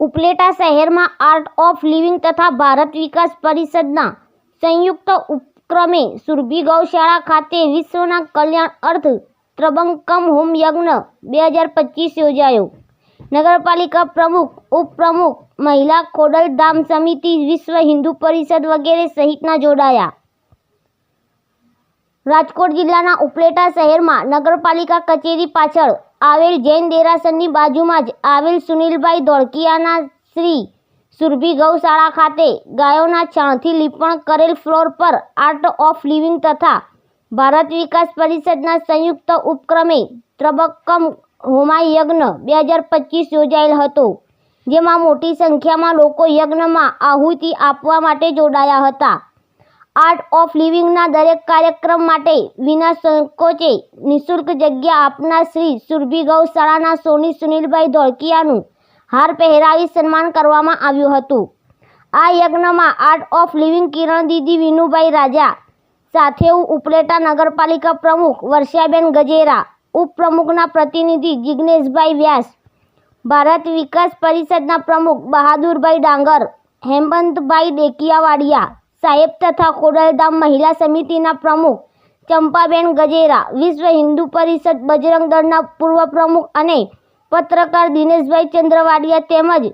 ઉપલેટા શહેરમાં art of living તથા ભારત વિકાસ પરિષદના સંયુક્ત ઉપક્રમે સુરભી ગૌશાળા ખાતે વિશ્વના કલ્યાણ અર્થ ત્રંબકમ હોમ યજ્ઞ 2025 યોજાયો. નગરપાલિકા પ્રમુખ, ઉપપ્રમુખ, મહિલા ખોડલધામ સમિતિ, વિશ્વ હિન્દુ પરિષદ વગેરે સહિતના જોડાયા. રાજકોટ જિલ્લાના ઉપલેટા શહેરમાં નગરપાલિકા કચેરી પાછળ આવેલ જૈન દેરાસરની બાજુમાં જ આવેલ સુનિલભાઈ ધોળકિયાના શ્રી સુરભી ગૌશાળા ખાતે ગાયોના છાણથી લીપણ કરેલ ફ્લોર પર આર્ટ ઓફ લિવિંગ તથા ભારત વિકાસ પરિષદના સંયુક્ત ઉપક્રમે ત્રંબકમ હોમા યજ્ઞ 2025 યોજાયેલ હતો, જેમાં મોટી સંખ્યામાં લોકો યજ્ઞમાં આહુતિ આપવા માટે જોડાયા હતા. આર્ટ ઓફ લિવિંગના દરેક કાર્યક્રમ માટે વિના સંકોચે નિઃશુલ્ક જગ્યા આપનાર શ્રી સુરભી ગૌશાળાના સોની સુનિલભાઈ ધોળકિયાનું હાર પહેરાવી સન્માન કરવામાં આવ્યું હતું. આ યજ્ઞમાં આર્ટ ઓફ લિવિંગ કિરણ દીદી વિનુભાઈ રાજા, સાથેઉ ઉપલેટા નગરપાલિકા પ્રમુખ વર્ષાબેન ગજેરા, ઉપપ્રમુખના પ્રતિનિધિ જિગ્નેશભાઈ વ્યાસ, ભારત વિકાસ પરિષદના પ્રમુખ બહાદુરભાઈ ડાંગર, હેમંતભાઈ ડેકિયાવાડિયા સાહેબ તથા ખોડલધામ મહિલા સમિતિના પ્રમુખ ચંપાબેન ગજેરા, વિશ્વ હિન્દુ પરિષદ બજરંગ દળના પૂર્વ પ્રમુખ અને પત્રકાર દિનેશભાઈ ચંદ્રવાડિયા તેમજ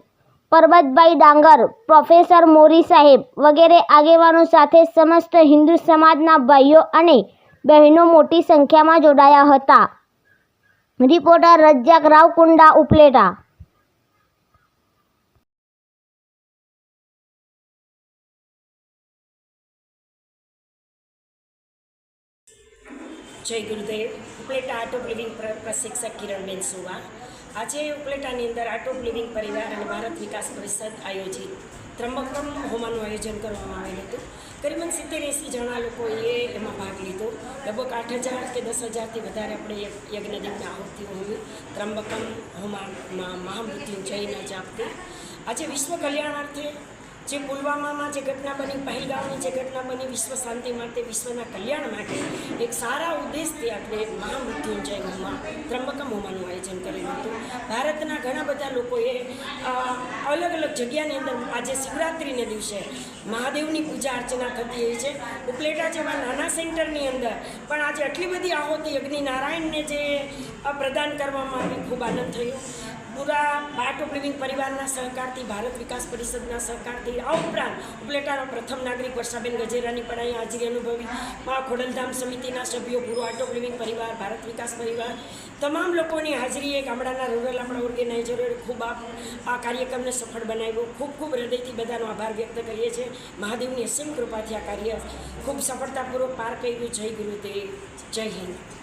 પરબતભાઈ ડાંગર, પ્રોફેસર મોરી સાહેબ વગેરે આગેવાનો સાથે સમસ્ત હિન્દુ સમાજના ભાઈઓ અને બહેનો મોટી સંખ્યામાં જોડાયા હતા. રિપોર્ટર રજ્જાક રાવકુંડા, ઉપલેટા. જય ગુરુદેવ. ઉપલેટા આર્ટ ઓફ લિવિંગ પ્રશિક્ષક કિરણબેન સુવા. આજે ઉપલેટાની અંદર આર્ટ ઓફ લિવિંગ પરિવાર અને ભારત વિકાસ પરિષદ આયોજિત ત્રંબકમ હોમાનું આયોજન કરવામાં આવેલું હતું. કરીબન 70-80 જણા લોકોએ એમાં ભાગ લીધો. લગભગ 8,000 કે 10,000થી વધારે આપણે યજ્ઞદીપની આહુતિઓ હોમી ત્રંબકમ હોમામાં મહામૃત્યુંજયના જાપથી. આજે વિશ્વ કલ્યાણાર્થે જે પુલવામામાં જે ઘટના બની, પહેલગામની જે ઘટના બની, વિશ્વ શાંતિ માટે, વિશ્વના કલ્યાણ માટે એક સારા ઉદ્દેશથી આપણે મહામૃત્યુંજય હોમા ત્રંબકમ હોમાનું આયોજન કરેલું હતું. ભારતના ઘણા બધા લોકોએ અલગ અલગ જગ્યાની અંદર આજે શિવરાત્રિને દિવસે મહાદેવની પૂજા અર્ચના થતી હોય છે. ઉપલેટા જેવા નાના સેન્ટરની અંદર પણ આજે આટલી બધી આહુતિ અગ્નિ નારાયણને જે પ્રદાન કરવામાં આવી, ખૂબ આનંદ થયો. પૂરા આર્ટ ઓફ લિવિંગ પરિવારના સહકારથી, ભારત વિકાસ પરિષદના સહકારથી, આ ઉપરાંત ઉપલેટાના પ્રથમ નાગરિક વર્ષાબેન ગજેરાની પણ અહીં હાજરી અનુભવી, ખોડલધામ સમિતિના સભ્યો, પૂરો આર્ટ ઓફ લિવિંગ પરિવાર, ભારત વિકાસ પરિવાર, તમામ લોકોની હાજરીએ ગામડાના રૂરલ આપણા ઓર્ગેનાઇઝરોએ ખૂબ આ કાર્યક્રમને સફળ બનાવ્યો. ખૂબ ખૂબ હૃદયથી બધાનો આભાર વ્યક્ત કરીએ છીએ. મહાદેવની અસીમ કૃપાથી આ કાર્ય ખૂબ સફળતાપૂર્વક પાર કર્યું. જય ગુરુદેવ, જય હિન્દ.